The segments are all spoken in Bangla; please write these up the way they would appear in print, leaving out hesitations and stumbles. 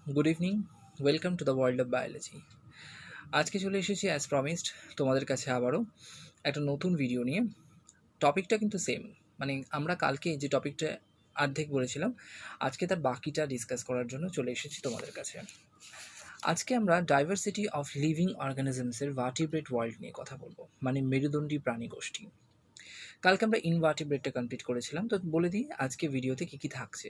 Good evening, welcome to the world of biology. আজকে চলে এসেছি অ্যাজ প্রমিসড তোমাদের কাছে আবারও একটা নতুন ভিডিও নিয়ে। টপিকটা কিন্তু সেম, মানে আমরা কালকে যে টপিকটা অর্ধেক বলেছিলাম, আজকে তার বাকিটা ডিসকাস করার জন্য চলে এসেছি তোমাদের কাছে। আজকে আমরা ডাইভার্সিটি অফ লিভিং অর্গানিজমসের ভার্টিব্রেট ওয়ার্ল্ড নিয়ে কথা বলবো, মানে মেরুদণ্ডী প্রাণী গোষ্ঠী। কালকে আমরা ইনভার্টিব্রেটটা কমপ্লিট করেছিলাম, তো বলে দিই আজকে ভিডিওতে কী কী থাকছে।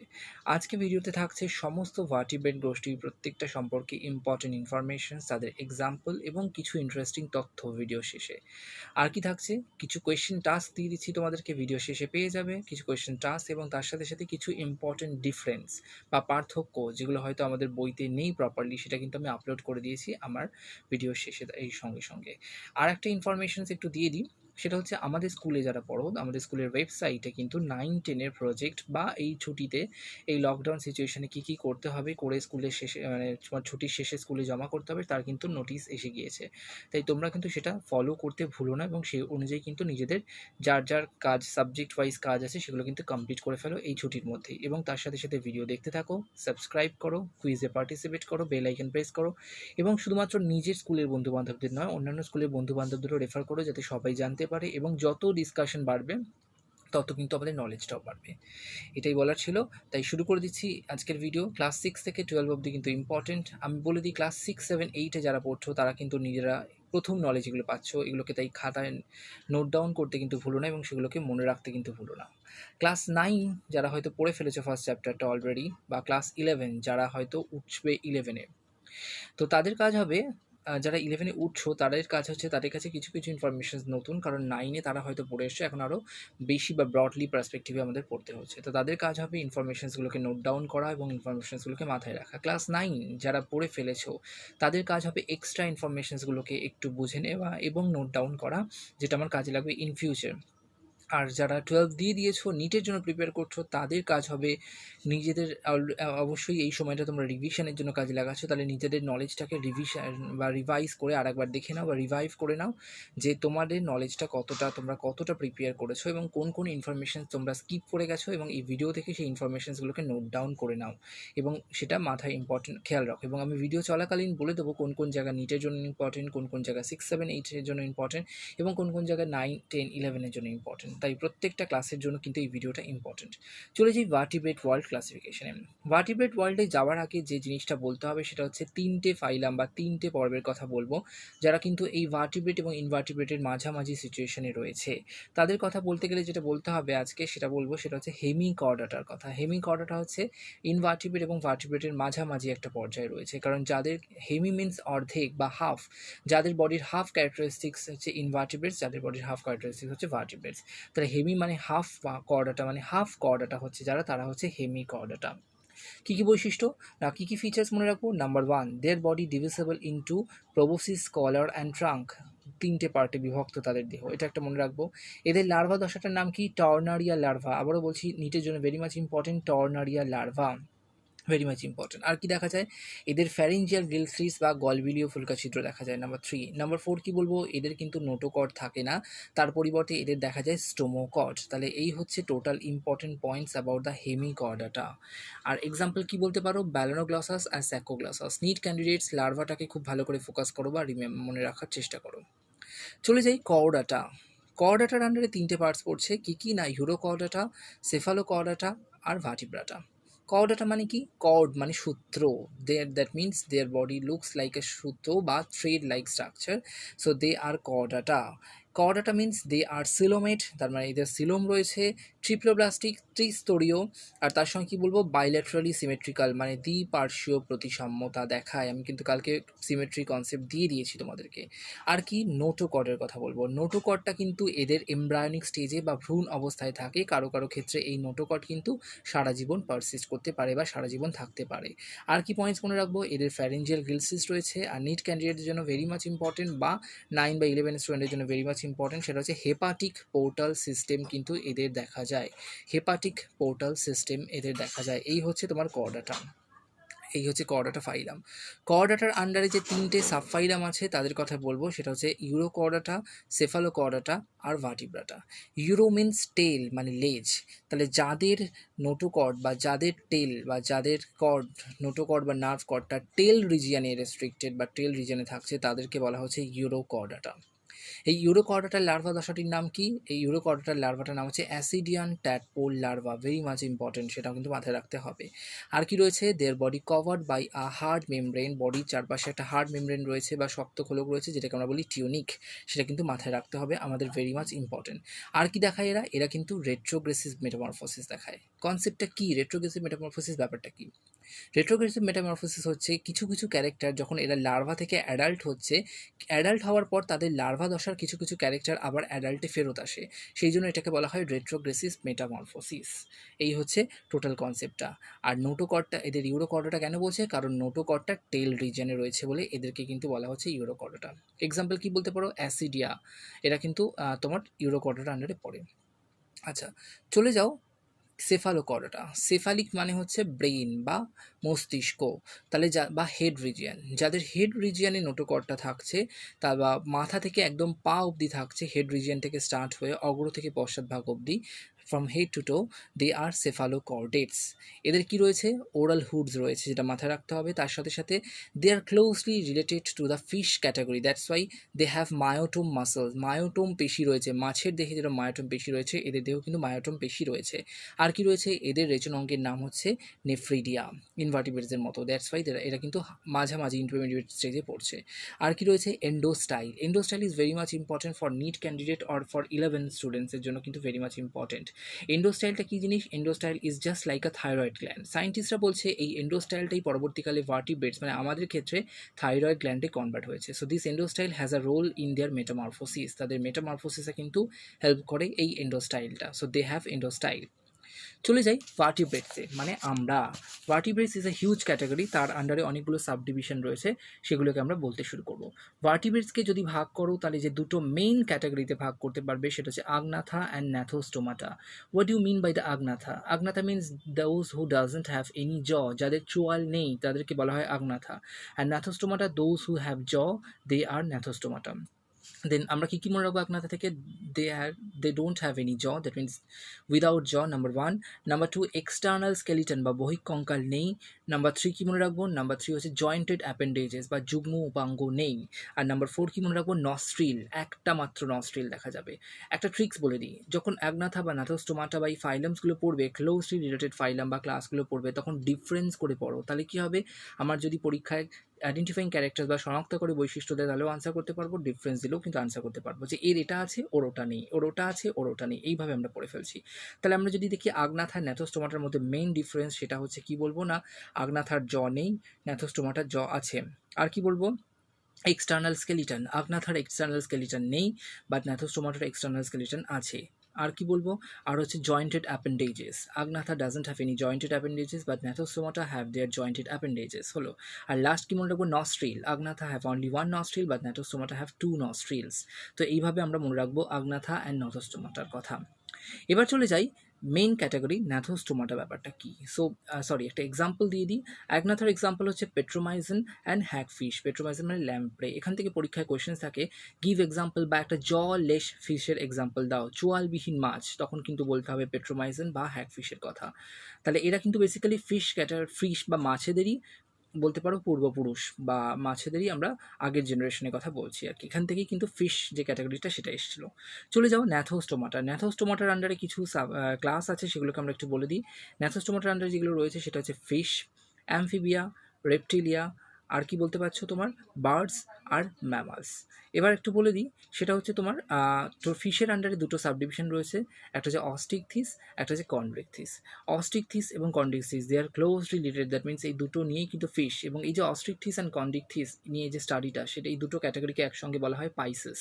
আজকে ভিডিওতে থাকছে সমস্ত ভার্টিব্রেট গোষ্ঠীর প্রত্যেকটা সম্পর্কে ইম্পর্টেন্ট ইনফরমেশনস, তাদের এক্সাম্পল এবং কিছু ইন্টারেস্টিং তথ্য ভিডিও শেষে। আর কি থাকছে, কিছু কোয়েশ্চেন টাস্ক দিয়ে দিচ্ছি তোমাদেরকে, ভিডিও শেষে পেয়ে যাবে কিছু কোয়েশ্চেন টাস্ক, এবং তার সাথে সাথে কিছু ইম্পর্টেন্ট ডিফারেন্স বা পার্থক্য যেগুলো হয়তো আমাদের বইতে নেই প্রপারলি, সেটা কিন্তু আমি আপলোড করে দিয়েছি আমার ভিডিও শেষে এই সঙ্গে সঙ্গে। আর একটা ইনফরমেশনস একটু দিয়ে দিই, সেটা হচ্ছে আমাদের স্কুলে যারা পড়ো, আমাদের স্কুলের ওয়েবসাইটে কিন্তু 9-10-এর প্রজেক্ট বা এই ছুটিতে, এই লকডাউন সিচুয়েশনে কী কী করতে হবে করে স্কুলের শেষে, মানে তোমার ছুটির শেষে স্কুলে জমা করতে হবে, তার কিন্তু নোটিশ এসে গিয়েছে। তাই তোমরা কিন্তু সেটা ফলো করতে ভুলো না, এবং সেই অনুযায়ী কিন্তু নিজেদের যার যার কাজ, সাবজেক্ট ওয়াইজ কাজ আছে, সেগুলো কিন্তু কমপ্লিট করে ফেলো এই ছুটির মধ্যেই। এবং তার সাথে সাথে ভিডিও দেখতে থাকো, সাবস্ক্রাইব করো, কুইজে পার্টিসিপেট করো, বেল আইকন প্রেস করো, এবং শুধুমাত্র নিজের স্কুলের বন্ধুবান্ধবদের নয়, অন্যান্য স্কুলের বন্ধুবান্ধবদেরও রেফার করো, যাতে সবাই জানতে পারে, এবং যত ডিসকাশন বাড়বে তত কিন্তু আমাদের নলেজটাও বাড়বে। এটাই বলার ছিল, তাই শুরু করে দিচ্ছি আজকের ভিডিও। ক্লাস 6 থেকে 12 অবধি কিন্তু ইম্পর্টেন্ট। আমি বলে দিই, ক্লাস 6, 7, 8-এ যারা পড়ছো তারা কিন্তু নিজেরা প্রথম নলেজ এগুলো পাচ্ছ, এগুলোকে তাই খাতায় নোট ডাউন করতে কিন্তু ভুলো না, এবং সেগুলোকে মনে রাখতে কিন্তু ভুলো না। ক্লাস 9 যারা হয়তো পড়ে ফেলেছো ফার্স্ট চ্যাপ্টারটা অলরেডি, বা ক্লাস 11 যারা হয়তো উঠবে 11-এ, তো তাদের কাজ হবে, যারা 11-এ উঠছো তাদের কাজ হচ্ছে, তাদের কাছে কিছু কিছু ইনফরমেশনস নতুন, কারণ 9-এ তারা হয়তো পড়ে এসছে, এখন আরও বেশি বা ব্রডলি পার্সপেক্টিভে আমাদের পড়তে হচ্ছে। তো তাদের কাজ হবে ইনফরমেশনসগুলোকে নোট ডাউন করা এবং ইনফরমেশনসগুলোকে মাথায় রাখা। ক্লাস 9 যারা পড়ে ফেলেছো তাদের কাজ হবে এক্সট্রা ইনফরমেশনসগুলোকে একটু বুঝে নেওয়া এবং নোট ডাউন করা, যেটা আমার কাজে লাগবে ইন ফিউচার। আর যারা 12 দিয়ে দিয়েছো, নিটের জন্য প্রিপেয়ার করছো, তাদের কাজ হবে নিজেদের, অবশ্যই এই সময়টা তোমরা রিভিশনের জন্য কাজে লাগাচ্ছ, তাহলে নিজেদের নলেজটাকে রিভিশন বা রিভাইজ করে আরেকবার দেখে নাও বা রিভাইভ করে নাও, যে তোমাদের নলেজটা কতটা, তোমরা কতটা প্রিপেয়ার করেছো, এবং কোন কোন ইনফরমেশন তোমরা স্কিপ করে গেছো, এবং এই ভিডিও থেকে সেই ইনফরমেশনসগুলোকে নোট ডাউন করে নাও, এবং সেটা মাথায় ইম্পর্টেন্ট খেয়াল রাখো। এবং আমি ভিডিও চলাকালীন বলে দেবো কোন কোন জায়গা নিটের জন্য ইম্পর্টেন্ট, কোন কোন জায়গা 6, 7, 8-এর জন্য ইম্পর্টেন্ট, এবং কোন কোন জায়গায় 9, 10, 11-এর জন্য ইম্পর্টেন্ট। তাই প্রত্যেকটা ক্লাসের জন্য কিন্তু এই ভিডিওটা ইম্পর্টেন্ট। চলে যাই ভার্টিব্রেট ওয়ার্ল্ড ক্লাসিফিকেশনে। ভার্টিব্রেট ওয়ার্ল্ডে যাওয়ার আগে যে জিনিসটা বলতে হবে সেটা হচ্ছে 3টে ফাইলাম বা 3টে পর্বের কথা বলবো, যারা কিন্তু এই ভার্টিব্রেট এবং ইনভার্টিব্রেটের মাঝামাঝি সিচুয়েশনে রয়েছে। তাদের কথা বলতে গেলে যেটা বলতে হবে আজকে, সেটা বলবো, সেটা হচ্ছে হেমিকর্ডাটার কথা। হেমিকর্ডাটা হচ্ছে ইনভার্টিব্রেট এবং ভার্টিব্রেটের মাঝামাঝি একটা পর্যায়ে রয়েছে, কারণ যাদের হেমি মিন্স অর্ধেক বা হাফ, যাদের বডির হাফ ক্যারেক্টারিস্টিক্স হচ্ছে ইনভার্টিব্রেটস, যাদের বডির হাফ ক্যারেক্টারিস্টিক্স হচ্ছে ভার্টিব্রেটস। তাহলে হেমি মানে হাফ, বা কর্ডাটা মানে হাফ কর্ডাটা হচ্ছে যারা, তারা হচ্ছে হেমি কর্ডাটা। কী কী বৈশিষ্ট্য না কী কী ফিচার্স মনে রাখবো? Number 1, their body divisible into proboscis, collar and trunk. 3টে পার্টে বিভক্ত তাদের দেহ, এটা একটা মনে রাখবো। এদের লার্ভা দশাটার নাম কি? Tornaria larva. আবারও বলছি, নিটের জন্য very much important, tornaria larva, very much important. আর কি দেখা যায়? এদের ফ্যারিঞ্জিয়াল গিলসিস বা গলবিলীয় ফুলকা ছিদ্র দেখা যায়। নাম্বার 3। নাম্বার 4 কি বলবো? এদের কিন্তু নোটোকর্ড থাকে না, তার পরিবর্তে এদের দেখা যায় স্টোমোকর্ড। তাহলে এই হচ্ছে total important points about the hemichordata. আর এক্সাম্পল কি বলতে পারো? ব্যালানোগ্লসাস আর স্যাকোগ্লসাস। নিট ক্যান্ডিডেটস লার্ভাটাকে খুব ভালো করে ফোকাস করো বা মনে রাখার চেষ্টা করো। চলে যাই কর্ডাটা। কর্ডাটার আন্ডারে 3টে পার্টস পড়ছে, কি কি না? ইউরোকর্ডাটা, সেফালোকর্ডাটা আর ভার্টিব্রাটা। কর্ডাটা মানে কি? কর্ড মানে সূত্র। That means their body looks like a সূত্র বা thread like structure, so they are chordata. Chordata means they are coelomate, তার মানে এদের সিলোম রয়েছে, ট্রিপ্লোব্লাস্টিক, ত্রিস্তরীয়, আর তার সঙ্গে কী বলবো? বাইল্যাটারালি সিমেট্রিক্যাল, মানে দ্বিপার্শ্বীয় প্রতিসাম্যতা দেখায়। আমি কিন্তু কালকে সিমেট্রি কনসেপ্ট দিয়ে দিয়েছি তোমাদেরকে। আর কি? নোটোকর্ডের কথা বলবো। নোটোকর্ডটা কিন্তু এদের এমব্রায়োনিক স্টেজে বা ভ্রূণ অবস্থায় থাকে, কারো কারো ক্ষেত্রে এই নোটোকর্ড কিন্তু সারা জীবন পারসিস্ট করতে পারে বা সারা জীবন থাকতে পারে। আর কি পয়েন্টস মনে রাখবো? এদের ফ্যারেঞ্জিয়াল গ্রিলসিস রয়েছে। আর নিট ক্যান্ডিডেটের জন্য ভেরি মাচ ইম্পর্টেন্ট, বা 9 বা 11 স্টুডেন্টের জন্য ভেরি মাচ ইম্পর্টেন্ট, সেটা হচ্ছে হেপাটিক পোর্টাল সিস্টেম কিন্তু এদের দেখা যায়। হেপাটিক পোর্টাল সিস্টেম এদের দেখা যায়। এই হচ্ছে তোমার কর্ডাটা। এই হচ্ছে কর্ডাটা ফাইলাম। কর্ডাটার আন্ডারে যে 3টে সাব ফাইলাম আছে তাদের কথা বলবো, সেটা হচ্ছে ইউরোকর্ডাটা, সেফালোকর্ডাটা আর ভার্টিব্রাটা। ইউরো মিনস টেল, মানে লেজ। তাহলে যাদের নোটোকর্ড বা যাদের টেল বা যাদের কর্ড, নোটোকর্ড বা নার্ভ কর্ডটা টেল রিজিয়ানে রেস্ট্রিক্টেড বা টেল রিজিয়ানে থাকছে তাদেরকে বলা হচ্ছে ইউরোকর্ডাটা। এই ইউরোকর্ডাটার লার্ভা দশাটির নাম কি? এই ইউরোকর্ডাটার লার্ভাটার নাম হচ্ছে ascidian tadpole larva. Very much important, সেটাও কিন্তু মাথায় রাখতে হবে। আর কি রয়েছে? Their body covered by a hard membrane. বডির চারপাশে একটা হার্ড মেমব্রেন রয়েছে বা শক্ত খোলক রয়েছে, যেটাকে আমরা বলি টিউনিক। সেটা কিন্তু মাথায় রাখতে হবে, আমাদের ভেরি মাচ ইম্পর্টেন্ট। আর কি দেখায় এরা? এরা কিন্তু রেট্রোগ্রেসিভ মেটামরফোসিস দেখায়। কনসেপ্টটা কি? রেট্রোগ্রেসিভ মেটামরফোসিস ব্যাপারটা কি? রেট্রোগ্রেসিভ মেটামরফোসিস হচ্ছে কিছু কিছু ক্যারেক্টার যখন এরা লার্ভা থেকে অ্যাডাল্ট হচ্ছে, অ্যাডাল্ট হওয়ার পর তাদের লার্ভা দশার কিছু কিছু ক্যারেক্টার আবার অ্যাডাল্টে ফেরত আসে, সেই জন্য এটাকে বলা হয় রেট্রোগ্রেসিভ মেটামরফোসিস। এই হচ্ছে টোটাল কনসেপ্টটা। আর নোটোকর্ডটা, এদের ইউরোকর্ডাটা কেন বলছে? কারণ নোটোকর্ডটা টেল রিজনে রয়েছে বলে এদেরকে কিন্তু বলা হচ্ছে ইউরোকর্ডাটা। এক্সাম্পল কি বলতে পারো? অ্যাসিডিয়া, এরা কিন্তু তোমার ইউরোকর্ডাটা আন্ডারে পড়ে। আচ্ছা, চলে যাও সেফালোকর্ডাটা। সেফালিক মানে হচ্ছে ব্রেইন বা মস্তিষ্ক। তাহলে বা হেড রিজিয়ান, যাদের হেড রিজিয়ানে নোটোকর্ডটা থাকছে, তা বা মাথা থেকে একদম পা অবধি থাকছে, হেড রিজিয়ান থেকে স্টার্ট হয়ে অগ্র থেকে পশ্চাৎ ভাগ অবধি, ফ্রম হেড টু টো, দে আর সেফালোকর্ডেটস। এদের কি রয়েছে? ওরাল হুডস রয়েছে, যেটা মাথায় রাখতে হবে। তার সাথে সাথে they are closely related to the fish category, that's why they have myotome muscles. Myotome পেশি রয়েছে, মাছের দেহে যেটা মায়োটোম পেশি রয়েছে, এদের দেহেও কিন্তু মায়োটোম পেশি রয়েছে। আর কি রয়েছে? এদের রেচন অঙ্গের নাম হচ্ছে নেফ্রিডিয়া, ইনভার্টিব্রেটসের মতো। দ্যাটস ওয়াই এরা কিন্তু মাঝামাঝি ইন্টারমিডিয়েট স্টেজে পড়ছে। আর কি রয়েছে? Endostyle. Endostyle is very much important for NEET candidate or for 11 স্টুডেন্টসের জন্য কিন্তু ভেরি মাচ ইম্পর্টেন্ট। এন্ডোস্টাইলটা কি জিনিস? Endostyle is just like a thyroid gland. সায়েন্টিস্টরা বলছে এই এন্ডোস্টাইলটাই পরবর্তীকালে ভার্টিব্রেটস, মানে আমাদের ক্ষেত্রে থাইরয়েড গ্ল্যান্ডে কনভার্ট হয়েছে। So this endostyle has a role in their metamorphosis. তাদের মেটামরফোসিসে কিন্তু হেল্প করে এই এন্ডোস্টাইলটা। So they have এন্ডোস্টাইল। চলে যাই ভার্টিব্রেটসে, মানে আমরা। ভার্টিব্রেটস ইজ এ হিউজ ক্যাটাগরি, তার আন্ডারে অনেকগুলো সাব ডিভিশন রয়েছে, সেগুলোকে আমরা বলতে শুরু করব। ভার্টিব্রেটসকে যদি ভাগ করো তাহলে যে দুটো মেইন ক্যাটাগরিতে ভাগ করতে পারবে, সেটা হচ্ছে Agnatha and Gnathostomata. What you mean by the Agnatha? Agnatha means those who doesn't have any jaw, যাদের চোয়াল নেই তাদেরকে বলা হয় Agnatha. And Gnathostomata, those who have jaw, they R Gnathostomata. দেন আমরা কি মনে রাখবো আগনাথা থেকে? দে ডোন্ট হ্যাভ এনি জ, দ্যাট মিনস উইদাউট জ, নাম্বার 1। নাম্বার 2, এক্সটার্নাল স্কেলিটন বা বহিক কঙ্কাল নেই। নাম্বার 3 কি মনে রাখবো? নাম্বার 3 হচ্ছে জয়েন্টেড অ্যাপেন্ডেজেস বা যুগ্ম উপাঙ্গ নেই। আর নাম্বার 4 কি মনে রাখবো? নস্ট্রিল, একটা মাত্র নস্ট্রিল দেখা যাবে। একটা ট্রিক্স বলে দিই, যখন আগনাথা বা ন্যাথোস্টোমাটা বা এই ফাইলামসগুলো পড়বে, ক্লোজলি রিলেটেড ফাইলাম বা ক্লাসগুলো পড়বে, তখন ডিফারেন্স করে পড়ো। তাহলে কি হবে? আমার যদি পরীক্ষায় আইডেন্টিফাইং ক্যারেক্টার বা শনাক্ত করে বৈশিষ্ট্য দেয়, তাহলেও আনসার করতে পারবো। ডিফারেন্স দিলেও কিন্তু আনসার করতে পারবো, যে এর এটা আছে ওর ওটা নেই, ওর ওটা আছে ওর ওটা নেই, এইভাবে আমরা পড়ে ফেলছি। তাহলে আমরা যদি দেখি আগনাথা ন্যাথোস্টোমাটার মধ্যে মেইন ডিফারেন্স, সেটা হচ্ছে কি বলবো না, আগনাথার জ নেই, ন্যাথোস্টোমাটার জ আছে। আর কি বলবো? এক্সটার্নাল স্কেলিটন, আগনাথার এক্সটার্নাল স্কেলিটন নেই, বাট ন্যাথোস্টোমাটার এক্সটার্নাল স্কেলিটন আছে। আর কি বলবো? আর হচ্ছে jointed appendages, Agnatha doesn't have any jointed appendages, but Gnathostomata have their jointed appendages হলো। আর লাস্ট কি মনে রাখবো? Nostril, Agnatha have only 1 nostril, but Gnathostomata have 2 nostrils. তো এইভাবে আমরা মনে রাখবো আগনাথা অ্যান্ড ন্যাথোস্টোমাটার কথা। এবার চলে যাই মেইন ক্যাটাগরি ন্যাথোস্টোমাটা ব্যাপারটা কি। সো সরি, একটা এক্সাম্পল দিয়ে দিই। আগনাথার এক্সাম্পল হচ্ছে পেট্রোমাইসিন অ্যান্ড হ্যাগফিশ। পেট্রোমাইসিন মানে ল্যাম্প্রে। এখান থেকে পরীক্ষায় কোয়েশ্চেন থাকে, গিভ এক্সাম্পল বা একটা জ লেস ফিশের এক্সাম্পল দাও, চোয়ালবিহীন মাছ, তখন কিন্তু বলতে হবে পেট্রোমাইসিন বা হ্যাগফিশের কথা। তাহলে এরা কিন্তু বেসিক্যালি ফিশ বা মাছেদেরই বলতে পারো পূর্বপুরুষ, বা মাছেদেরই আমরা আগের জেনারেশনের কথা বলছি আর কি। এখান থেকেই কিন্তু ফিশ যে ক্যাটাগরিটা সেটা এসেছিলো। চলে যাও ন্যাথোস্টোমাটা। ন্যাথোস্টোমাটার আন্ডারে কিছু ক্লাস আছে, সেগুলোকে আমরা একটু বলে দিই। ন্যাথোস্টোমাটার আন্ডারে যেগুলো রয়েছে সেটা হচ্ছে ফিশ, অ্যামফিবিয়া, রেপটিলিয়া, আর কি বলতে পারছো তোমার বার্ডস আর ম্যামালস। এবার একটু বলে দিই, সেটা হচ্ছে তোমার তোর ফিশের আন্ডারে দুটো সাবডিভিশন রয়েছে, একটা হচ্ছে অস্টিকথিস, একটা হচ্ছে কনভেকথিস। অস্টিকথিস এবং কনভেকথিস they are closely related, that means এই দুটো নিয়েই কিন্তু ফিশ, এবং এই যে অস্ট্রিকথিস অ্যান্ড কনভেকথিস নিয়ে যে স্টাডিটা, সেটা এই দুটো ক্যাটাগরিকে একসঙ্গে বলা হয় পাইসেস।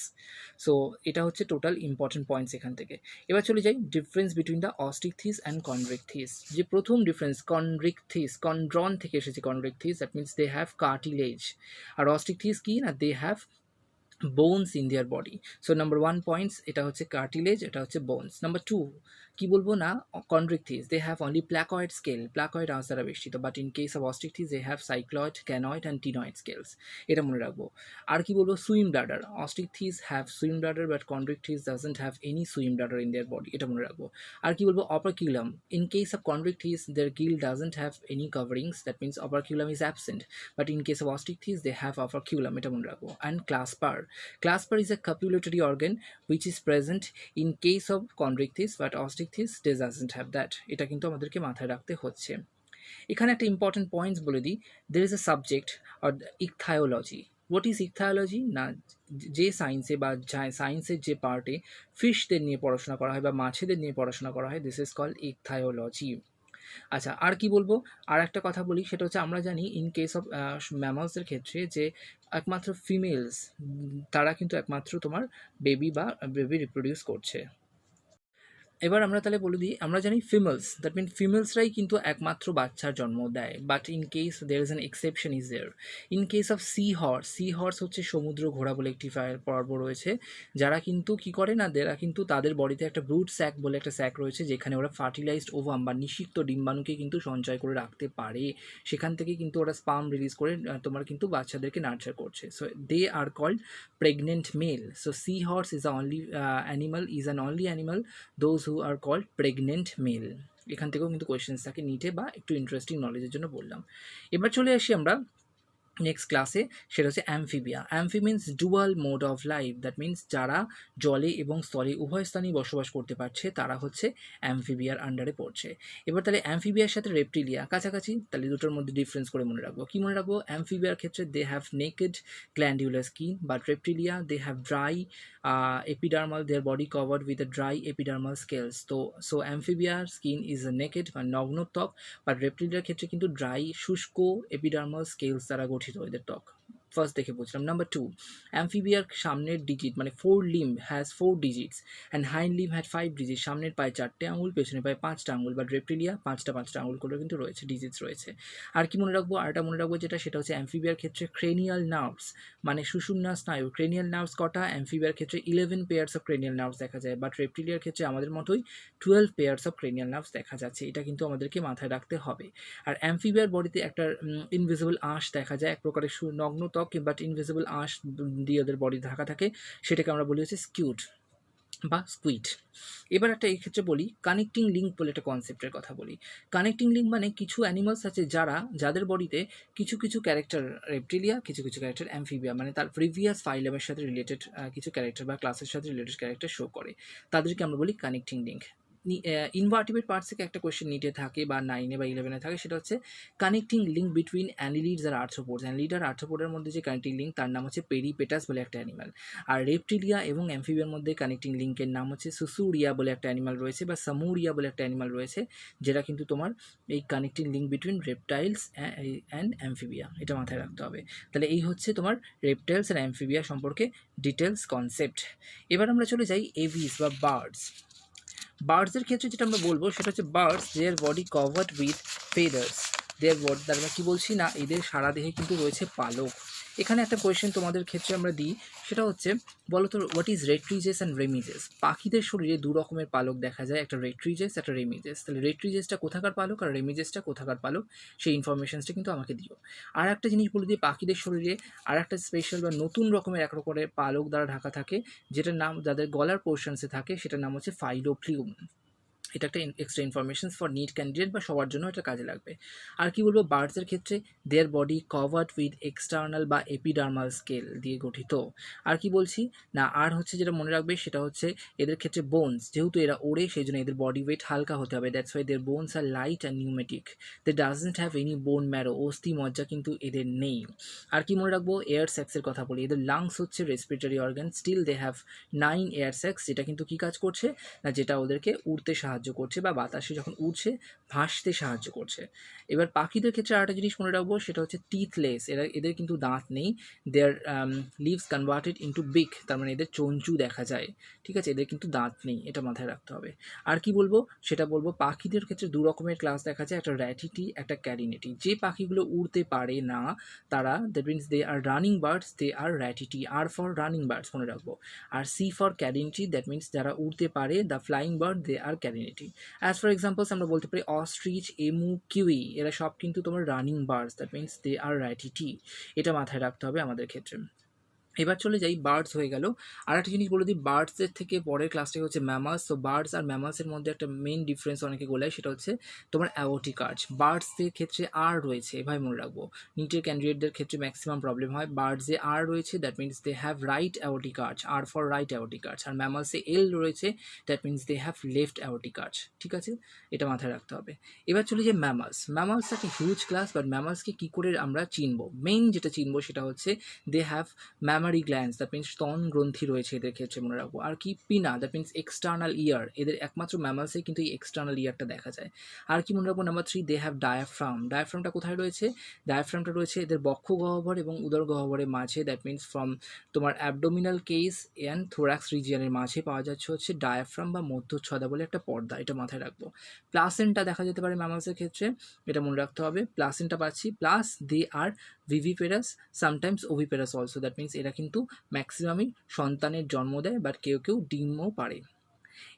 সো এটা হচ্ছে টোটাল ইম্পর্টেন্ট পয়েন্টস এখান থেকে। এবার চলে যাই difference between the Osteichthyes and কনভেকথিস। যে প্রথম ডিফারেন্স, কনভেকথিস, কনড্রন থেকে এসেছে কনভেকথিস, that means they have cartilage. আর অস্টিকথিস কি না, they have bones in their body. So number 1 points, এটা হচ্ছে কার্টিলেজ, এটা হচ্ছে বোনস। নাম্বার 2, কি বলবো না, Chondrichthyes they have only placoid scale, placoid আঁশ দ্বারা বেষ্টিত, but in case of Osteichthyes they have cycloid, ganoid and ctenoid scales. এটা মনে রাখবো। আর কি বলবো, swim bladder, Osteichthyes have swim bladder but Chondrichthyes doesn't have any swim bladder in their body, এটা মনে রাখবো। আর কি বলবো, operculum, in case of Chondrichthyes their gill doesn't have any coverings, that means operculum is absent, but in case of ostichthys they have operculum, এটা মনে রাখবো। And clasper, clasper is a copulatory organ which is present in case of chondrichthyes but ostichthys doesn't have that, এটা কিন্তু আমাদেরকে মাথায় রাখতে হচ্ছে। এখানে একটা ইম্পর্টেন্ট পয়েন্টস বলে দিই, there is a subject or ichthyology. What is ichthyology না, যে সায়েন্সে বা সায়েন্সের যে পার্টে ফিশদের নিয়ে পড়াশোনা করা হয় বা মাছেদের নিয়ে পড়াশোনা করা হয়, দিস ইজ কল্ড ইকথায়োলজি। আচ্ছা, আর কি বলবো, আর একটা কথা বলি, সেটা হচ্ছে আমরা জানি ইন কেস অফ ম্যামালসের ক্ষেত্রে যে একমাত্র ফিমেলস তারা কিন্তু একমাত্র তোমার বেবি রিপ্রোডিউস করছে। এবার আমরা তাহলে বলে দিই, আমরা জানি ফিমেলস, দ্যাট মিন ফিমেলসরাই কিন্তু একমাত্র বাচ্চার জন্ম দেয়, but in case there is an exception is there. In case of sea horse হচ্ছে সমুদ্র ঘোড়া বলে একটি পর্ব রয়েছে, যারা কিন্তু কি করে না, তারা কিন্তু তাদের বডিতে একটা ব্রুড স্যাক বলে একটা স্যাক রয়েছে, যেখানে ওরা ফার্টিলাইজড ওভাম বা নিষিক্ত ডিম্বাণুকে কিন্তু সঞ্চয় করে রাখতে পারে, সেখান থেকে কিন্তু ওরা স্পাম রিলিজ করে তোমার কিন্তু বাচ্চাদেরকে নার্চার করছে। So they are called pregnant male. So sea horse is an only animal those who are called pregnant male. এখান থেকেও কিন্তু কোয়েশ্চেন্স থাকে নিটে, বা একটু ইন্টারেস্টিং নলেজের জন্য বললাম। এবার চলে আসি আমরা নেক্সট ক্লাসে, সেটা হচ্ছে Amphibia. Amphi means dual mode of life, that means যারা জলে এবং স্থলে উভয় স্থানেই বসবাস করতে পারছে তারা হচ্ছে অ্যামফিবিয়ার আন্ডারে পড়ছে। এবার তাহলে অ্যামফিবিয়ার সাথে রেপটিলিয়া কাছাকাছি, তাহলে দুটোর মধ্যে ডিফারেন্স করে মনে রাখবো। কি মনে রাখবো, অ্যামফিবিয়ার ক্ষেত্রে they have naked glandular skin, but reptilia they have dry epidermal, their body covered with a dry epidermal scales. So amphibia skin is a naked বা নগ্ন ত্বক, বাট রেপটিলিয়ার ক্ষেত্রে কিন্তু ড্রাই শুষ্ক এপিডার্মাল স্কেলস দ্বারা গঠিত এদের ত্বক। ফার্স্ট দেখে বুঝলাম। নাম্বার 2, অ্যামফিবিয়ার সামনের ডিজিট মানে 4 limb has 4 digits and hind limb had 5 digit, সামনের পায়ে 4টে আঙুল, পেছনের পায়ে 5টা আঙুল, বাট রেপটিলিয়া 5টা আঙুল করে কিন্তু রয়েছে, ডিজিটস রয়েছে। আর কি মনে রাখবো, আরটা মনে রাখবো সেটা হচ্ছে অ্যামফিবিয়ার ক্ষেত্রে ক্রেনিয়াল নার্ভস মানে সুষুম্না স্নায়ু, ক্রেনিয়াল নার্ভস কটা, অ্যামফিবিয়ার ক্ষেত্রে 11 পেয়ার্স অফ ক্রেনিয়াল নার্ভস দেখা যায়, বাট রেপটিলিয়ার ক্ষেত্রে আমাদের মতোই 12 পেয়ার্স অফ ক্রেনিয়াল নার্ভস দেখা যাচ্ছে, এটা কিন্তু আমাদেরকে মাথায় রাখতে হবে। আর অ্যামফিবিয়ার বডিতে একটা ইনভিজিবল আঁশ দেখা যায়, এক প্রকারের নগ্ন ত্বক, বাট ইনভিজিবল আঁশ দিয়ে ওদের বডি ঢাকা থাকে, সেটাকে আমরা বলি হচ্ছে স্কিউড বা স্কুইড। এবার একটা এই ক্ষেত্রে বলি কানেক্টিং লিঙ্ক বলে একটা কনসেপ্টের কথা বলি। কানেক্টিং লিঙ্ক মানে কিছু অ্যানিমালস আছে যাদের বডিতে কিছু কিছু ক্যারেক্টার রেপটিলিয়া, কিছু কিছু ক্যারেক্টার অ্যামফিবিয়া মানে তার প্রিভিয়াস ফাইলামের সাথে রিলেটেড কিছু ক্যারেক্টার বা ক্লাসের সাথে রিলেটেড ক্যারেক্টার শো করে, তাদেরকে আমরা বলি কানেক্টিং লিঙ্ক। ইনভার্টিব্রেট পার্টস থেকে একটা কোয়েশ্চেন নিটে থাকে বা 9 বা 11 থাকে, সেটা হচ্ছে কানেক্টিং লিঙ্ক বিটুইন অ্যানিলিডস আর আর্থ্রোপোডস। অ্যানিলিড আর আর্থ্রোপোডের মধ্যে যে কানেক্টিং লিঙ্ক তার নাম হচ্ছে পেরিপেটাস বলে একটা অ্যানিমাল। আর রেপটিলিয়া এবং অ্যামফিবিয়ার মধ্যে কানেক্টিং লিঙ্কের নাম হচ্ছে সুসুরিয়া বলে একটা অ্যানিমাল রয়েছে বা সামুরিয়া বলে একটা অ্যানিমাল রয়েছে, যেটা কিন্তু তোমার এই connecting link between reptiles and Amphibia, এটা মাথায় রাখতে হবে। তাহলে এই হচ্ছে তোমার রেপটাইলস আর অ্যামফিবিয়া সম্পর্কে ডিটেলস কনসেপ্ট। এবার আমরা চলে যাই এভিস বা বার্ডস। বার্ডসের ক্ষেত্রে যেটা আমরা বলবো সেটা হচ্ছে birds there body covered with feathers, there body, তার মানে কী বলছি না, এদের সারা দেহে কিন্তু রয়েছে পালক। এখানে একটা কোয়েশ্চেন তোমাদের ক্ষেত্রে আমরা দিই, সেটা হচ্ছে বলো তো হোয়াট ইজ রেট্রিজেস অ্যান্ড রেমিজেস। পাখিদের শরীরে দু রকমের পালক দেখা যায়, একটা রেট্রিজেস একটা রেমিজেস। তাহলে রেট্রিজেসটা কোথাকার পালক আর রেমিজেসটা কোথাকার পালক, সেই ইনফরমেশনসটা কিন্তু আমাকে দিও। আর একটা জিনিস বলে দিই, পাখিদের শরীরে আর একটা স্পেশাল বা নতুন রকমের এক রকমের পালক দ্বারা ঢাকা থাকে, যেটার নাম যাদের গলার পোর্শনসে থাকে সেটার নাম হচ্ছে ফাইলোপ্লিউম। এটা একটা extra information for NEET candidate বা সবার জন্য এটা কাজে লাগবে। আর কি বলবো, বার্ডসের ক্ষেত্রে দেয়ার বডি কভার্ড উইথ এক্সটার্নাল বা এপিডার্মাল স্কেল দিয়ে গঠিত। আর কি বলছি না, আর হচ্ছে যেটা মনে রাখবে সেটা হচ্ছে এদের ক্ষেত্রে বোনস, যেহেতু এরা ওড়ে সেই জন্য এদের বডি ওয়েট হালকা হতে হবে, that's why their bones are light and pneumatic. They doesn't have any bone marrow, অস্থি মজ্জা কিন্তু এদের নেই। আর কি মনে রাখবো, এয়ার স্যাক্সের কথা বলি, এদের লাংস হচ্ছে respiratory organ, still they have 9 air sacs, যেটা কিন্তু কী কাজ করছে না, যেটা ওদেরকে উড়তে সাহায্য করছে বা বাতাসে যখন উড়ছে ভাসতে সাহায্য করছে। এবার পাখিদের ক্ষেত্রে আরেকটা জিনিস মনে রাখবো, সেটা হচ্ছে টিথলেস, এদের কিন্তু দাঁত নেই, their lives converted into big, তার মানে এদের চঞ্চু দেখা যায়, ঠিক আছে, এদের কিন্তু দাঁত নেই, এটা মাথায় রাখতে হবে। আর কি বলবো, সেটা বলবো পাখিদের ক্ষেত্রে দু রকমের ক্লাস দেখা যায়, একটা র্যাটিটি একটা ক্যারিনেটি। যে পাখিগুলো উড়তে পারে না তারা, that means they are running birds, they are Ratitae, R for running birds মনে রাখবো। আর C for Carinatae, that means যারা উড়তে পারে, the flying bird, they are Carinatae. Community. As for examples আমরা বলতে পারি অস্ট্রিচ, এমু, কিউই, এরা সব কিন্তু তোমার running birds, that means they are Ratitae. এটা মাথায় রাখতে হবে আমাদের ক্ষেত্রে। এবার চলে যাই বার্ডস হয়ে গেল। আর একটা জিনিস বলে দিই, বার্ডসের থেকে পরের ক্লাসটা হচ্ছে ম্যামালস। তো বার্ডস আর ম্যামালসের মধ্যে একটা মেইন ডিফারেন্স অনেকে গোলায়, সেটা হচ্ছে তোমার অ্যাওর্টিক আর্চ। বার্ডসের ক্ষেত্রে আর রয়েছে, এভাবে মনে রাখবো, নিটের ক্যান্ডিডেটদের ক্ষেত্রে ম্যাক্সিমাম প্রবলেম হয়। বার্ডসে আর রয়েছে, that means they have right aortic arch, R for right aortic arch. আর ম্যামালসে এল রয়েছে, that means they have left aortic arch. ঠিক আছে, এটা মাথায় রাখতে হবে। এবার চলে যে ম্যামালস। ম্যামালস একটা হিউজ ক্লাস, বাট ম্যামালসকে কী করে আমরা চিনবো? মেইন যেটা চিনবো সেটা হচ্ছে they have mammary glands, that means স্তন গ্রন্থি রয়েছে এদের ক্ষেত্রে, মনে রাখবো। আর কি পিনা, দ্যাট মিনস এক্সটার্নাল ইয়ার, এদের একমাত্র ম্যামালসে কিন্তু এই এক্সটার্নাল ইয়ারটা দেখা যায়। আর কি মনে রাখবো? Number 3, they have diaphragm. ডায়াফ্রামটা কোথায় রয়েছে? ডায়াফ্রামটা রয়েছে এদের বক্ষ গহ্বর এবং উদর গহ্বরের মাঝে, দ্যাট মিনস ফ্রম তোমার অ্যাবডোমিনাল কেস অ্যান্ড থোরাক্স রিজিয়নের মাঝে পাওয়া যাচ্ছে হচ্ছে ডায়াফ্রাম বা মধ্যচ্ছদা বলে একটা পর্দা, এটা মাথায় রাখবো। প্লাসেন্টা দেখা যেতে পারে ম্যামালসের ক্ষেত্রে, এটা মনে রাখতে হবে। প্লাসেন্টা পাচ্ছি, plus they are viviparous, sometimes oviparous also, that means এরা কিন্তু ম্যাক্সিমামই সন্তানের জন্ম দেয়, বাট কেউ কেউ ডিমও পারে।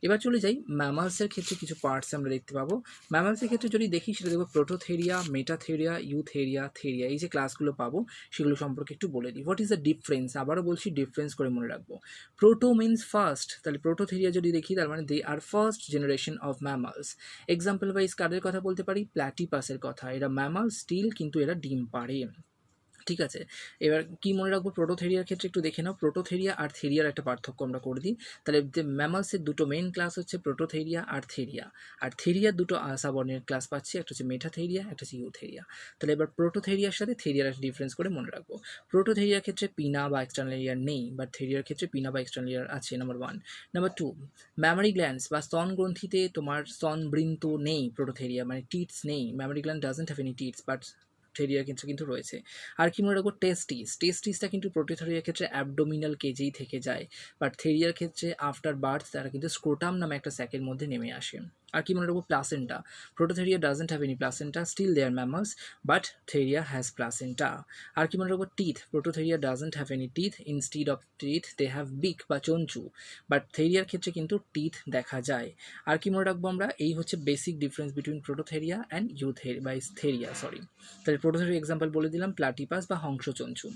এবার চলে যাই ম্যামালসের ক্ষেত্রে কিছু পার্টস আমরা দেখতে পাবো। ম্যামালসের ক্ষেত্রে যদি দেখি সেটা দেখবো প্রোটোথেরিয়া, মেটাথেরিয়া, ইউথেরিয়া, থেরিয়া, এই যে ক্লাসগুলো পাবো সেগুলো সম্পর্কে একটু বলে দিই। What is the difference? আবারও বলছি, ডিফারেন্স করে মনে রাখবো। প্রোটো মিনস ফার্স্ট, তাহলে প্রোটোথেরিয়া যদি দেখি তার মানে they are first generation of mammals. Example wise কাদের কথা বলতে পারি? প্ল্যাটিপাসের কথা। এরা ম্যামাল স্টিল, কিন্তু এরা ডিম পারে। ঠিক আছে, এবার কি মনে রাখবো? প্রোটোথেরিয়ার ক্ষেত্রে একটু দেখে নাও, প্রোটোথেরিয়া আর থেরিয়ার একটা পার্থক্য আমরা করে দিই। তাহলে যে ম্যামালসের দুটো মেইন ক্লাস হচ্ছে প্রোটোথেরিয়া আর থেরিয়া, আর থেরিয়ার দুটো সাবঅর্ডিনেট ক্লাস পাচ্ছি, একটা হচ্ছে মেটাথেরিয়া, একটা হচ্ছে ইউথেরিয়া। তাহলে এবার প্রোটোথেরিয়ার সাথে থেরিয়ার একটা ডিফারেন্স করে মনে রাখবো। প্রোটোথেরিয়ার ক্ষেত্রে পিনা বা এক্সটার্নাল ইয়ার নেই, বাট থেরিয়ার ক্ষেত্রে পিনা বা এক্সটার্নাল ইয়ার আছে, নাম্বার 1। নাম্বার 2, ম্যামারি গ্ল্যান্ডস বা স্তন গ্রন্থিতে তোমার স্তন বৃন্ত নেই প্রোটোথেরিয়া, মানে টিটস নেই। Mammary gland doesn't have any teats, but থেরিয়ার ক্ষেত্রে কিন্তু রয়েছে। আর কি মনে রাখবো? টেস্টিস। টেস্টিসটা কিন্তু প্রোটোথেরিয়ার ক্ষেত্রে অ্যাবডোমিনাল কেজেই থেকে যায়, বাট থেরিয়ার ক্ষেত্রে আফটার বার্থ তারা কিন্তু স্ক্রোটাম নামে একটা স্যাকের মধ্যে নেমে আসে। আর কি মনে রাখবো? Placenta. Prototheria doesn't have any placenta, still they are mammals, but Theria has placenta. আর কি মনে রাখবো? Teeth. Prototheria doesn't have any teeth, instead of teeth they have beak বা চঞ্চু, বাট থেরিয়ার ক্ষেত্রে কিন্তু টিথ দেখা যায়। আর কি মনে রাখবো আমরা? এই হচ্ছে বেসিক ডিফারেন্স বিটুইন প্রোটোথেরিয়া অ্যান্ড ইউথেরিয়া বা থেরিয়া, সরি। তাহলে প্রোটোথেরিয়া এক্সাম্পল বলে দিলাম, প্লাটিপাস বা হংসচঞ্চু।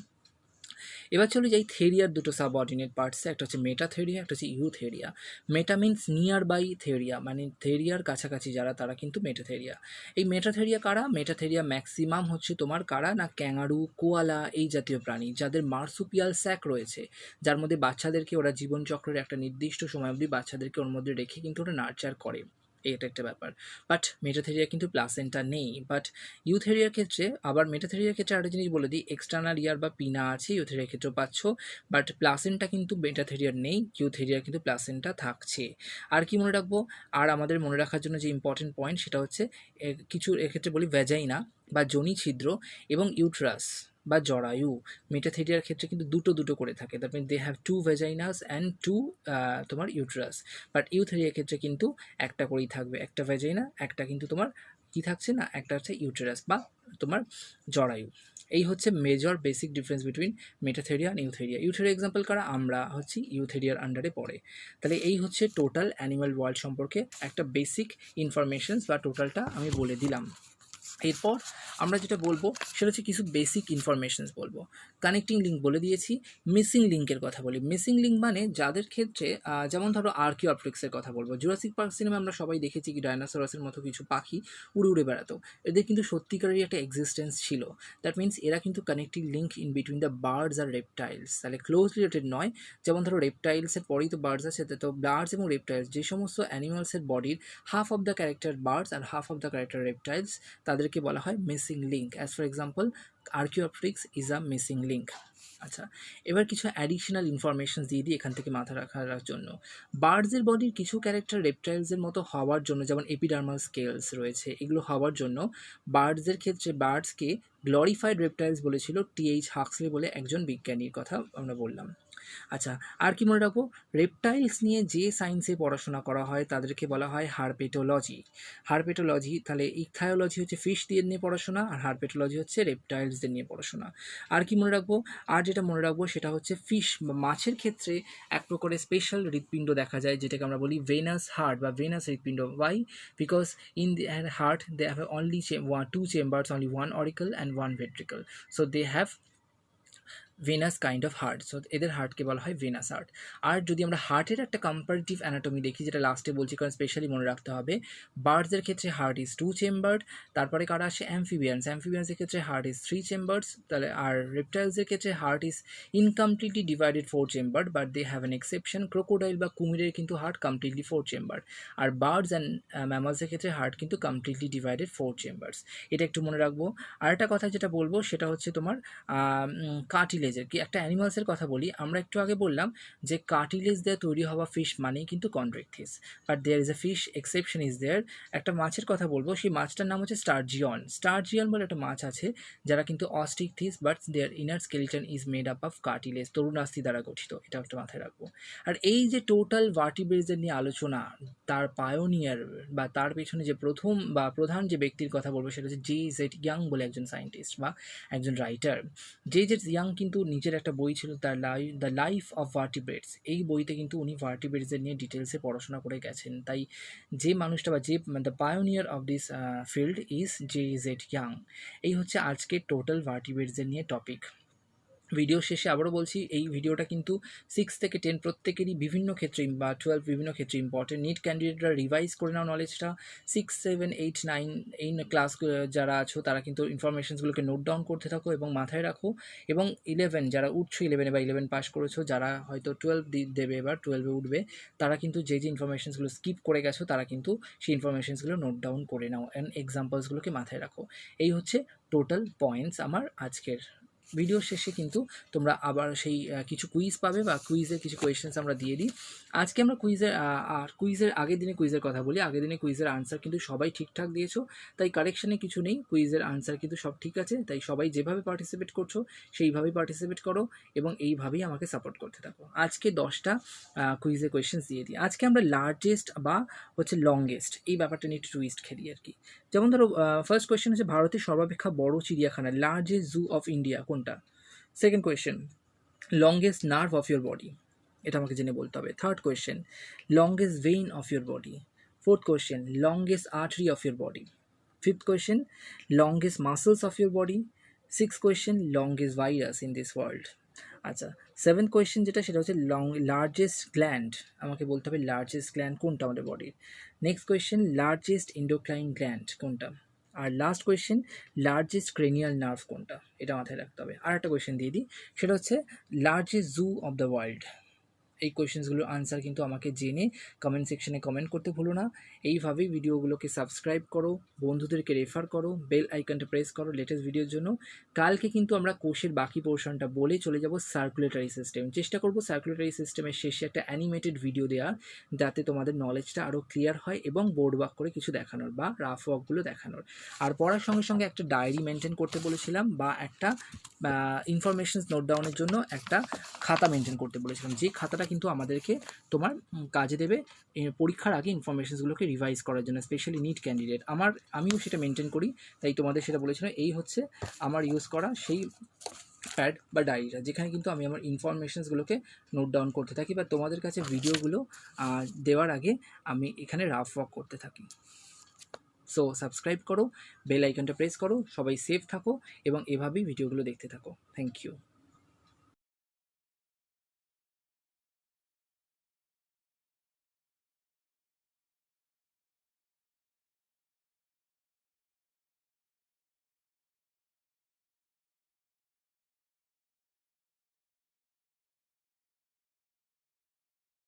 এবার চলে যাই থেরিয়ার দুটো সাবঅর্ডিনেট পার্টসে, একটা হচ্ছে মেটাথেরিয়া, একটা হচ্ছে ইউথেরিয়া। মেটা মিনস নিয়ার বাই থেরিয়া, মানে থেরিয়ার কাছাকাছি যারা, তারা কিন্তু মেটাথেরিয়া। এই মেটাথেরিয়া কারা? মেটাথেরিয়া ম্যাক্সিমাম হচ্ছে তোমার কারা না, ক্যাঙ্গারু, কোয়ালা, এই জাতীয় প্রাণী যাদের মার্সুপিয়াল স্যাক রয়েছে, যার মধ্যে বাচ্চাদেরকে ওরা জীবনচক্রের একটা নির্দিষ্ট সময় অবধি বাচ্চাদেরকে ওর মধ্যে রেখে কিন্তু ওরা নার্চার করে, এটা একটা ব্যাপার। বাট মেটাথেরিয়া কিন্তু প্লাসেন্টা নেই। বাট ইউথেরিয়ার ক্ষেত্রে, আবার মেটাথেরিয়ার ক্ষেত্রে একটা জিনিস বলে দিই, এক্সটার্নাল ইয়ার বা পিনা আছে, ইউথেরিয়ার ক্ষেত্রেও পাচ্ছ, বাট প্লাসেন্টা কিন্তু মেটাথেরিয়ার নেই, ইউথেরিয়ার কিন্তু প্লাসেন্টা থাকছে। আর কি মনে রাখবো? আর আমাদের মনে রাখার জন্য যে ইম্পর্টেন্ট পয়েন্ট সেটা হচ্ছে কিছু এক্ষেত্রে বলি ভ্যাজাইনা বা যোনি ছিদ্র এবং ইউট্রাস বা জরায়ু। মেটাথেরিয়ার ক্ষেত্রে কিন্তু দুটো দুটো করে থাকে, that mean they have 2 vaginas and 2 তোমার ইউট্রাস। বাট ইউথেরিয়ার ক্ষেত্রে কিন্তু একটা করেই থাকবে, একটা ভ্যাজাইনা, একটা কিন্তু তোমার কি থাকছে না, একটা হচ্ছে ইউটেরাস বা তোমার জরায়ু। এই হচ্ছে মেজর বেসিক ডিফারেন্স বিটুইন মেটাথেরিয়া আর ইউথেরিয়া। ইউথেরিয়া এক্সাম্পল কারা? আমরা হচ্ছি ইউথেরিয়ার আন্ডারে পড়ে। তাহলে এই হচ্ছে টোটাল অ্যানিমাল ওয়ার্ল্ড সম্পর্কে একটা বেসিক ইনফরমেশনস বা টোটালটা আমি বলে দিলাম। এরপর আমরা যেটা বলবো সেটা হচ্ছে কিছু বেসিক ইনফরমেশনস বলবো। কানেক্টিং লিঙ্ক বলে দিয়েছি, মিসিং লিঙ্কের কথা বলি। মিসিং লিঙ্ক মানে যাদের ক্ষেত্রে যেমন ধরো আর্কিওপ্টেরিক্সের কথা বলবো। জুরাসিক পার্ক সিনেমা আমরা সবাই দেখেছি কি ডায়নোসরাসের মতো কিছু পাখি উড়ে উড়ে বেড়াতো, এদের কিন্তু সত্যিকারেরই একটা এক্সিস্টেন্স ছিল। দ্যাট মিনস এরা কিন্তু connecting link in between the birds R reptiles, তাহলে ক্লোজ রিলেটেড নয়। যেমন ধরো রেপটাইলসের পরেই তো বার্ডস আছে, তো বার্ডস এবং রেপটাইলস যে সমস্ত অ্যানিমালসের বডির half of the character birds R half of the character reptiles, তাদেরকে বলা হয় missing link. As for example archaeopteryx is a missing link. আচ্ছা, এবার কিছু অ্যাডিশনাল ইনফরমেশন দিয়ে দিই এখান থেকে মাথা রাখার জন্য। বার্ডসের বডির কিছু ক্যারেক্টার রেপটাইলসের মতো হওয়ার জন্য, যেমন এপিডার্মাল স্কেলস রয়েছে, এগুলো হওয়ার জন্য বার্ডসের ক্ষেত্রে বার্ডসকে গ্লোরিফাইড রেপটাইলস বলেছিল টি.এইচ. হাক্সলে বলে একজন বিজ্ঞানীর কথা আমরা বললাম। আচ্ছা, আর কি মনে রাখবো, রেপটাইলস নিয়ে যে সায়েন্সে পড়াশোনা করা হয় তাদেরকে বলা হয় হারপেটোলজি। হারপেটোলজি, তাহলে ইকথায়োলজি হচ্ছে ফিশ দিয়ে নিয়ে পড়াশোনা, আর হারপেটোলজি হচ্ছে রেপটাইলসদের নিয়ে পড়াশোনা। আর কি মনে রাখবো, আর যেটা মনে রাখবো সেটা হচ্ছে ফিশ বা মাছের ক্ষেত্রে এক প্রকারের স্পেশাল হৃৎপিণ্ড দেখা যায়, যেটাকে আমরা বলি ভেনাস হার্ট বা ভেনাস হৃৎপিণ্ড। Why? Because in their heart they have only two chambers, only one auricle and one ventricle, so they have venous kind of heart, so এদের হার্টকে বলা হয় ভেনাস হার্ট। আর যদি আমরা হার্টের একটা কম্পারেটিভ অ্যানাটমি দেখি, যেটা লাস্টে বলছি কারণ স্পেশালি মনে রাখতে হবে, বার্ডসের ক্ষেত্রে হার্ট ইজ 2 চেম্বার্ড, তারপরে কারা আসে অ্যাম্ফিবিয়ান্সের ক্ষেত্রে হার্ট ইজ 3 চেম্বার্স, তাহলে আর রেপটাইলসের ক্ষেত্রে heart is incompletely divided 4 chambered, but they have an exception, crocodile বা কুমিরের কিন্তু হার্ট কমপ্লিটলি 4 চেম্বার, আর বার্ডস অ্যান্ড ম্যামালসের ক্ষেত্রে হার্ট কিন্তু কমপ্লিটলি ডিভাইডেড 4 চেম্বার্স। এটা একটু মনে রাখবো। আর একটা কথা যেটা বলবো সেটা হচ্ছে তোমার কার্টিলেজের, কি একটা অ্যানিমালসের কথা বলি, আমরা একটু আগে বললাম যে কার্টিলেজ দিয়ে তৈরি হওয়া ফিশ মানেই কিন্তু Chondrichthyes, but there is a fish exception is there. একটা মাছের কথা বলবো, সেই মাছটার নাম হচ্ছে স্টারজিয়ন বলে একটা মাছ আছে যারা কিন্তু Osteichthyes, but their inner skeleton is made up of cartilage, তরুণাস্থি দ্বারা গঠিত, এটা একটা মাথায় রাখবো। আর এই যে টোটাল ভার্টিব্রেটসের নিয়ে আলোচনা, তার পায়োনিয়ার বা তার পেছনে যে প্রথম বা প্রধান যে ব্যক্তির কথা বলবো সেটা হচ্ছে জে.জেড ইয়াং বলে একজন সায়েন্টিস্ট বা একজন রাইটার। জে.জেড ইয়াং কিন্তু নিজের একটা বই ছিল তার দ্য লাইফ অফ ভার্টিব্রেটস, এই বইতে কিন্তু উনি ভার্টিব্রেটসের নিয়ে ডিটেলসে পড়াশোনা করে গেছেন। তাই যে মানুষটা বা যে the pioneer of this field is J Z Young. এই হচ্ছে আজকে টোটাল ভার্টিব্রেটসের নিয়ে টপিক। ভিডিও শেষে আবারও বলছি, এই ভিডিওটা কিন্তু 6 থেকে 10 প্রত্যেকেরই বিভিন্ন ক্ষেত্রে বা 12 বিভিন্ন ক্ষেত্রে ইম্পর্টেন্ট। নিট ক্যান্ডিডেটরা রিভাইজ করে নাও নলেজটা। 6, 7, 8, 9 এই ক্লাস যারা আছো তারা কিন্তু ইনফরমেশনসগুলোকে নোট ডাউন করতে থাকো এবং মাথায় রাখো। এবং 11 যারা উঠছো 11 বা 11 পাস করেছো, যারা হয়তো 12 দেবে এবার 12-এ উঠবে, তারা কিন্তু যে ইনফরমেশনসগুলো স্কিপ করে গেছো তারা কিন্তু সেই ইনফরমেশনসগুলো নোট ডাউন করে নাও অ্যান্ড এক্সাম্পলসগুলোকে মাথায় রাখো। এই হচ্ছে টোটাল পয়েন্টস আমার আজকের। ভিডিও শেষে কিন্তু তোমরা আবার সেই কিছু কুইজ পাবে বা কুইজের কিছু কোয়েশ্চেন্স আমরা দিয়ে দিই। আজকে আমরা কুইজের আগের দিনে কুইজের কথা বলি। আগের দিনে কুইজের আনসার কিন্তু সবাই ঠিকঠাক দিয়েছো, তাই কারেকশানে কিছু নেই, কুইজের আনসার কিন্তু সব ঠিক আছে। তাই সবাই যেভাবে পার্টিসিপেট করছো সেইভাবেই পার্টিসিপেট করো এবং এইভাবেই আমাকে সাপোর্ট করতে থাকো। আজকে 10টা কুইজের কোয়েশ্চেন্স দিয়ে দিই। আজকে আমরা লার্জেস্ট বা হচ্ছে লংগেস্ট এই ব্যাপারটা নিয়ে একটু টুইস্ট খেলি আর কি। যেমন ধরো ফার্স্ট কোয়েশ্চেন হচ্ছে ভারতের সর্বাপেক্ষা বড় চিড়িয়াখানা, লার্জেস্ট জু অফ ইন্ডিয়া কোনটা? Second question, longest nerve of your body, এটা আমাকে জেনে বলতে হবে। Third question, longest vein of your body. Fourth question, longest artery of your body. Fifth question, longest muscles of your body. Six question, longest virus in this world. আচ্ছা, সেভেন্থ কোয়েশ্চেন যেটা সেটা হচ্ছে লার্জেস্ট গ্ল্যান্ড, আমাকে বলতে হবে লার্জেস্ট গ্ল্যান্ড কোনটা আমাদের বডির। Next question, largest endocrine gland কোনটা। আর last question, largest cranial nerve কোনটা, এটা মাথায় রাখতে হবে। আর একটা কোয়েশ্চেন দিয়ে দিই, সেটা হচ্ছে largest zoo of the world. এই কোয়েশ্চেন্সগুলোর আনসার কিন্তু আমাকে জেনে কমেন্ট সেকশনে কমেন্ট করতে ভুলো না। এইভাবেই ভিডিওগুলোকে সাবস্ক্রাইব করো, বন্ধুদেরকে রেফার করো, বেল আইকনটা প্রেস করো লেটেস্ট ভিডিওর জন্য। কালকে কিন্তু আমরা কোষের বাকি পোর্শনটা বলে চলে যাব সার্কুলেটরি সিস্টেম। চেষ্টা করবো সার্কুলেটরি সিস্টেমের শেষে একটা অ্যানিমেটেড ভিডিও দেওয়া, যাতে তোমাদের নলেজটা আরও ক্লিয়ার হয় এবং বোর্ড ওয়ার্ক করে কিছু দেখানোর বা রাফ ওয়ার্কগুলো দেখানোর। আর পড়ার সঙ্গে সঙ্গে একটা ডায়েরি মেনটেন করতে বলেছিলাম বা একটা ইনফরমেশনস নোট ডাউনের জন্য একটা খাতা মেনটেন করতে বলেছিলাম, যে খাতাটা কিন্তু আমাদেরকে তোমার কাজে দেবে পরীক্ষার আগে ইনফরমেশনসগুলোকে রিভাইজ করার জন্য, স্পেশালি নিট ক্যান্ডিডেট। আমিও সেটা মেনটেন করি, তাই তোমাদের সেটা বলেছিলাম। এই হচ্ছে আমার ইউজ করা সেই প্যাড বা ডায়েরিটা, যেখানে কিন্তু আমি আমার ইনফরমেশনসগুলোকে নোট ডাউন করতে থাকি বা তোমাদের কাছে ভিডিওগুলো দেওয়ার আগে আমি এখানে রাফ ওয়ার্ক করতে থাকি। সো সাবস্ক্রাইব করো, বেল আইকনটা প্রেস করো, সবাই সেফ থাকো এবং এভাবেই ভিডিওগুলো দেখতে থাকো। Thank you.